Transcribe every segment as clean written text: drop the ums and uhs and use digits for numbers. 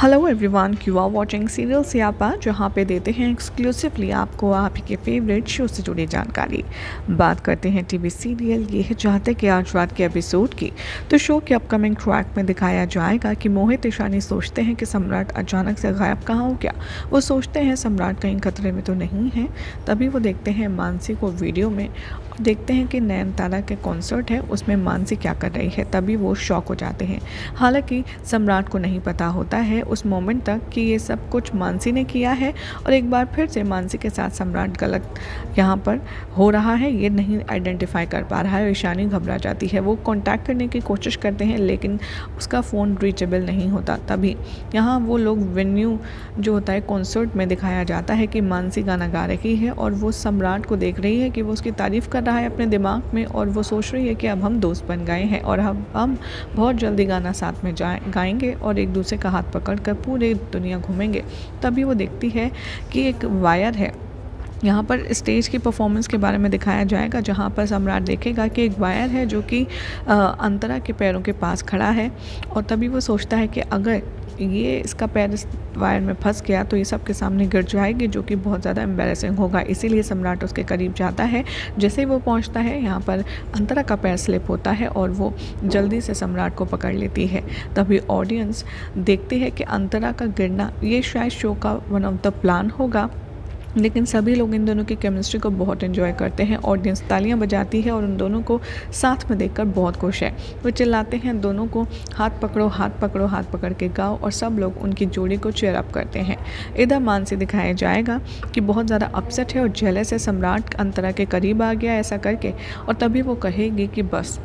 Hello everyone, you are watching serial Siyapa, जहाँ पे देते हैं एक्सक्लूसिवली आपको आप के फेवरेट शो से जुड़ी जानकारी। बात करते हैं टीवी सीरियल ये है चाहते कि आज रात के एपिसोड की। तो शो के अपकमिंग ट्रैक में दिखाया जाएगा कि मोहित ईशानी सोचते हैं कि सम्राट अचानक से गायब कहाँ हो गया। वो सोचते हैं सम्राट कहीं खतरे में तो नहीं है। तभी वो देखते हैं मानसी को वीडियो में और देखते हैं कि नयनतारा के कॉन्सर्ट है, उसमें मानसी क्या कर रही है। तभी वो शॉक हो जाते हैं। हालांकि सम्राट को नहीं पता होता है उस मोमेंट तक कि ये सब कुछ मानसी ने किया है और एक बार फिर से मानसी के साथ सम्राट गलत यहाँ पर हो रहा है, ये नहीं आइडेंटिफाई कर पा रहा है। ईशानी घबरा जाती है। वो कांटेक्ट करने की कोशिश करते हैं लेकिन उसका फ़ोन रीचेबल नहीं होता। तभी यहाँ वो लोग वेन्यू जो होता है कॉन्सर्ट में दिखाया जाता है कि मानसी गाना गा रही है और वो सम्राट को देख रही है कि वो उसकी तारीफ़ कर रहा है अपने दिमाग में और वो सोच रही है कि अब हम दोस्त बन गए हैं और अब हम बहुत जल्दी गाना साथ में गाएंगे और एक दूसरे का हाथ पकड़ कर पूरी दुनिया घूमेंगे। तभी वो देखती है कि एक वायर है। यहाँ पर स्टेज की परफॉर्मेंस के बारे में दिखाया जाएगा जहाँ पर सम्राट देखेगा कि एक वायर है जो कि अंतरा के पैरों के पास खड़ा है और तभी वो सोचता है कि अगर ये इसका पैर इस वायर में फंस गया तो ये सबके सामने गिर जाएगी, जो कि बहुत ज़्यादा एम्बैरेसिंग होगा। इसीलिए सम्राट उसके करीब जाता है। जैसे ही वो पहुंचता है यहाँ पर अंतरा का पैर स्लिप होता है और वो जल्दी से सम्राट को पकड़ लेती है। तभी ऑडियंस देखते हैं कि अंतरा का गिरना ये शायद शो का वन ऑफ द प्लान होगा, लेकिन सभी लोग इन दोनों की केमिस्ट्री को बहुत एंजॉय करते हैं। ऑडियंस तालियां बजाती है और उन दोनों को साथ में देखकर बहुत खुश है। वो चिल्लाते हैं दोनों को हाथ पकड़ो, हाथ पकड़ो, हाथ पकड़ के गाओ और सब लोग उनकी जोड़ी को चेयर अप करते हैं। इधर मानसी दिखाया जाएगा कि बहुत ज़्यादा अपसेट है और जेलस है, सम्राट अंतरा के करीब आ गया ऐसा करके, और तभी वो कहेगी कि बस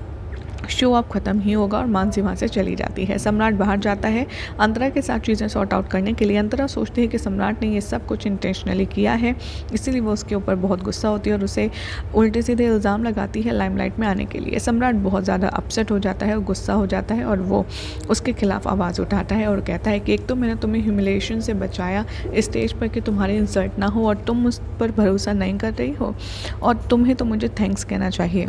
शो अब ख़त्म ही होगा और मानसी वहाँ से चली जाती है। सम्राट बाहर जाता है अंतरा के साथ चीज़ें सॉर्ट आउट करने के लिए। अंतरा सोचती है कि सम्राट ने ये सब कुछ इंटेंशनली किया है, इसीलिए वो उसके ऊपर बहुत गुस्सा होती है और उसे उल्टे सीधे इल्ज़ाम लगाती है लाइमलाइट में आने के लिए। सम्राट बहुत ज़्यादा अपसेट हो जाता है और गुस्सा हो जाता है और वो उसके खिलाफ आवाज़ उठाता है और कहता है कि एक तो मैंने तुम्हें ह्यूमिलिएशन से बचाया स्टेज पर कि तुम्हारी इंसल्ट ना हो और तुम मुझ पर भरोसा नहीं कर रही हो और तुम्हें तो मुझे थैंक्स कहना चाहिए।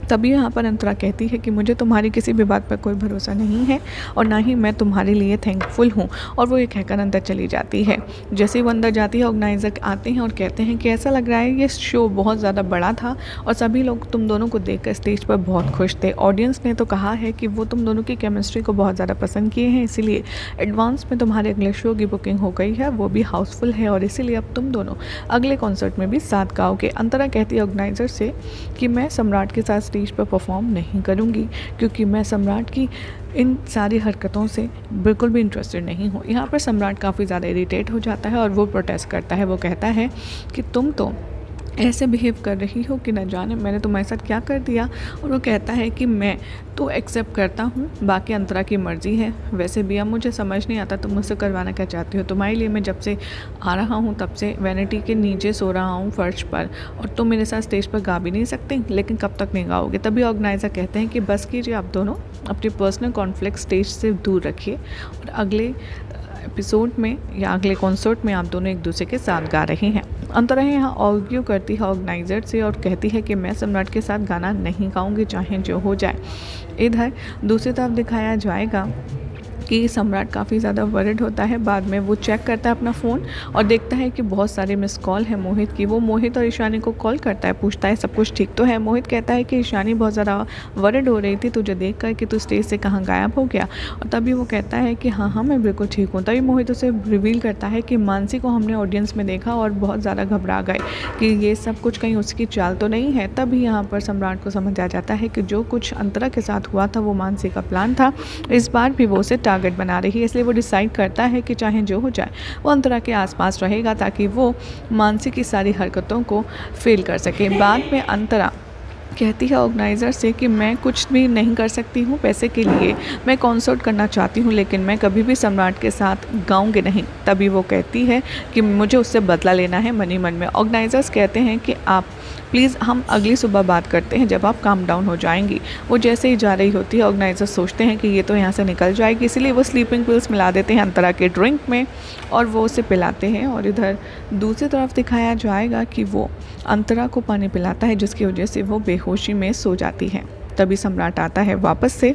तभी यहाँ पर अंतरा कहती है कि मुझे तुम्हारी किसी भी बात पर कोई भरोसा नहीं है और ना ही मैं तुम्हारे लिए थैंकफुल हूँ, और वो ये कहकर अंदर चली जाती है। जैसे ही वो अंदर जाती है ऑर्गेनाइज़र आते हैं और कहते हैं कि ऐसा लग रहा है ये शो बहुत ज़्यादा बड़ा था और सभी लोग तुम दोनों को देखकर स्टेज पर बहुत खुश थे। ऑडियंस ने तो कहा है कि वो तुम दोनों की केमिस्ट्री को बहुत ज़्यादा पसंद किए हैं, इसीलिए एडवांस में तुम्हारे अगले शो की बुकिंग हो गई है, वो भी हाउसफुल है और इसीलिए अब तुम दोनों अगले कॉन्सर्ट में भी साथ गाओगे। अंतरा कहती है ऑर्गेनाइज़र से कि मैं सम्राट के साथ स्टेज पर परफॉर्म नहीं करूंगी क्योंकि मैं सम्राट की इन सारी हरकतों से बिल्कुल भी इंटरेस्टेड नहीं हूँ। यहाँ पर सम्राट काफ़ी ज़्यादा इरिटेट हो जाता है और वो प्रोटेस्ट करता है। वो कहता है कि तुम तो ऐसे बिहेव कर रही हो कि न जाने मैंने तुम्हारे साथ क्या कर दिया, और वो कहता है कि मैं तो एक्सेप्ट करता हूँ, बाकी अंतरा की मर्ज़ी है। वैसे भी अब मुझे समझ नहीं आता तुम मुझसे करवाना क्या चाहती हो। तुम्हारे लिए मैं जब से आ रहा हूँ तब से वैनिटी के नीचे सो रहा हूँ फर्श पर, और तुम मेरे साथ स्टेज पर गा भी नहीं सकते, लेकिन कब तक नहीं गाओगे। तभी ऑर्गेनाइज़र कहते हैं कि बस कीजिए, आप दोनों अपनी पर्सनल कॉन्फ्लिक्ट स्टेज से दूर रखिए और अगले एपिसोड में या अगले कॉन्सर्ट में आप दोनों एक दूसरे के साथ गा रहे हैं। अंतरा यहाँ आर्ग्यू करती है ऑर्गेनाइज़र से और कहती है कि मैं सम्राट के साथ गाना नहीं गाऊंगी चाहे जो हो जाए। इधर दूसरी तरफ दिखाया जाएगा कि सम्राट काफ़ी ज़्यादा वरिड होता है। बाद में वो चेक करता है अपना फ़ोन और देखता है कि बहुत सारे मिस कॉल है मोहित की। वो मोहित और ईशानी को कॉल करता है, पूछता है सब कुछ ठीक तो है। मोहित कहता है कि ईशानी बहुत ज़्यादा वरिड हो रही थी तुझे देख कर कि तू स्टेज से कहाँ गायब हो गया, और तभी वो कहता है कि हाँ मैं बिल्कुल ठीक हूँ। तभी मोहित उसे रिवील करता है कि मानसी को हमने ऑडियंस में देखा और बहुत ज़्यादा घबरा गए कि ये सब कुछ कहीं उसकी चाल तो नहीं है। तभी यहाँ पर सम्राट को समझ आ जाता है कि जो कुछ अंतरा के साथ हुआ था वो मानसी का प्लान था, इस बार भी वो उसे टारगेट बना रही है। इसलिए वो डिसाइड करता है कि चाहे जो हो जाए वो अंतरा के आसपास रहेगा ताकि वो मानसी की सारी हरकतों को फेल कर सके। बाद में अंतरा कहती है ऑर्गेनाइज़र से कि मैं कुछ भी नहीं कर सकती हूँ पैसे के लिए, मैं कॉन्सर्ट करना चाहती हूँ लेकिन मैं कभी भी सम्राट के साथ गाऊंगी नहीं। तभी वो कहती है कि मुझे उससे बदला लेना है मनी मन में। ऑर्गेनाइज़र्स कहते हैं कि आप प्लीज़ हम अगली सुबह बात करते हैं जब आप काम डाउन हो जाएंगी। वो जैसे ही जा रही होती है, ऑर्गेनाइजर सोचते हैं कि ये तो यहाँ से निकल जाएगी, इसीलिए वो स्लीपिंग पिल्स मिला देते हैं अंतरा के ड्रिंक में और वो उसे पिलाते हैं। और इधर दूसरी तरफ दिखाया जाएगा कि वो अंतरा को पानी पिलाता है, जिसकी वजह से वो बेहोशी में सो जाती है। तभी सम्राट आता है वापस से।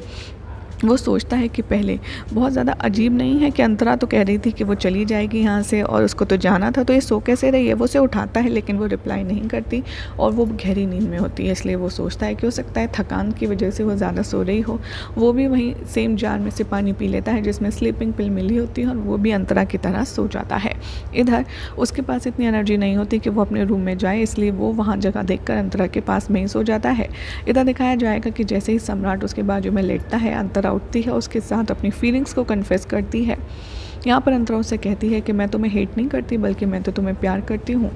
वो सोचता है कि पहले बहुत ज़्यादा अजीब नहीं है कि अंतरा तो कह रही थी कि वो चली जाएगी यहाँ से और उसको तो जाना था, तो ये सो कैसे रही है। वो उसे उठाता है लेकिन वो रिप्लाई नहीं करती और वो गहरी नींद में होती है, इसलिए वो सोचता है कि हो सकता है थकान की वजह से वो ज़्यादा सो रही हो। वो भी वहीं सेम जार में से पानी पी लेता है जिसमें स्लीपिंग पिल मिली होती है और वो भी अंतरा की तरह सो जाता है। इधर उसके पास इतनी एनर्जी नहीं होती कि वो अपने रूम में जाए, इसलिए वो वहाँ जगह देखकर अंतरा के पास में ही सो जाता है। इधर दिखाया जाएगा कि जैसे ही सम्राट उसके बाजू में लेटता है, अंतरा उठती है, उसके साथ अपनी फीलिंग्स को कन्फेस करती है। यहाँ पर अंतरा उससे कहती है कि मैं तुम्हें हेट नहीं करती बल्कि मैं तो तुम्हें प्यार करती हूँ।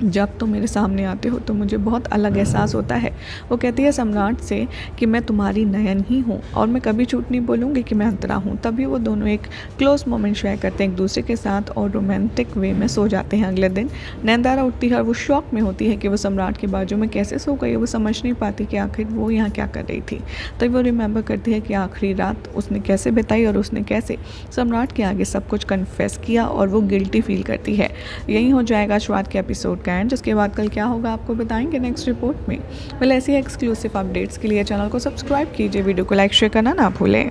जब तुम मेरे सामने आते हो तो मुझे बहुत अलग एहसास होता है। वो कहती है सम्राट से कि मैं तुम्हारी नयन ही हूँ और मैं कभी झूठ नहीं बोलूँगी कि मैं अंतरा हूँ। तभी वो दोनों एक क्लोज मोमेंट शेयर करते हैं एक दूसरे के साथ और रोमांटिक वे में सो जाते हैं। अगले दिन नैनतारा उठती है और वो शॉक में होती है कि वो सम्राट के बाजू में कैसे सो गई। वो समझ नहीं पाती कि आखिर वो यहाँ क्या कर रही थी। तभी वो रिमेंबर करती है कि आखिरी रात उसने कैसे बिताई और उसने कैसे सम्राट के आगे सब कुछ कन्फेस किया और वो गिल्टी फील करती है। यही हो जाएगा शुरुआत के एपिसोड का एंड। जिसके बाद कल क्या होगा आपको बताएंगे नेक्स्ट रिपोर्ट में। वेल ऐसी एक्सक्लूसिव अपडेट्स के लिए चैनल को सब्सक्राइब कीजिए, वीडियो को लाइक शेयर करना ना भूलें।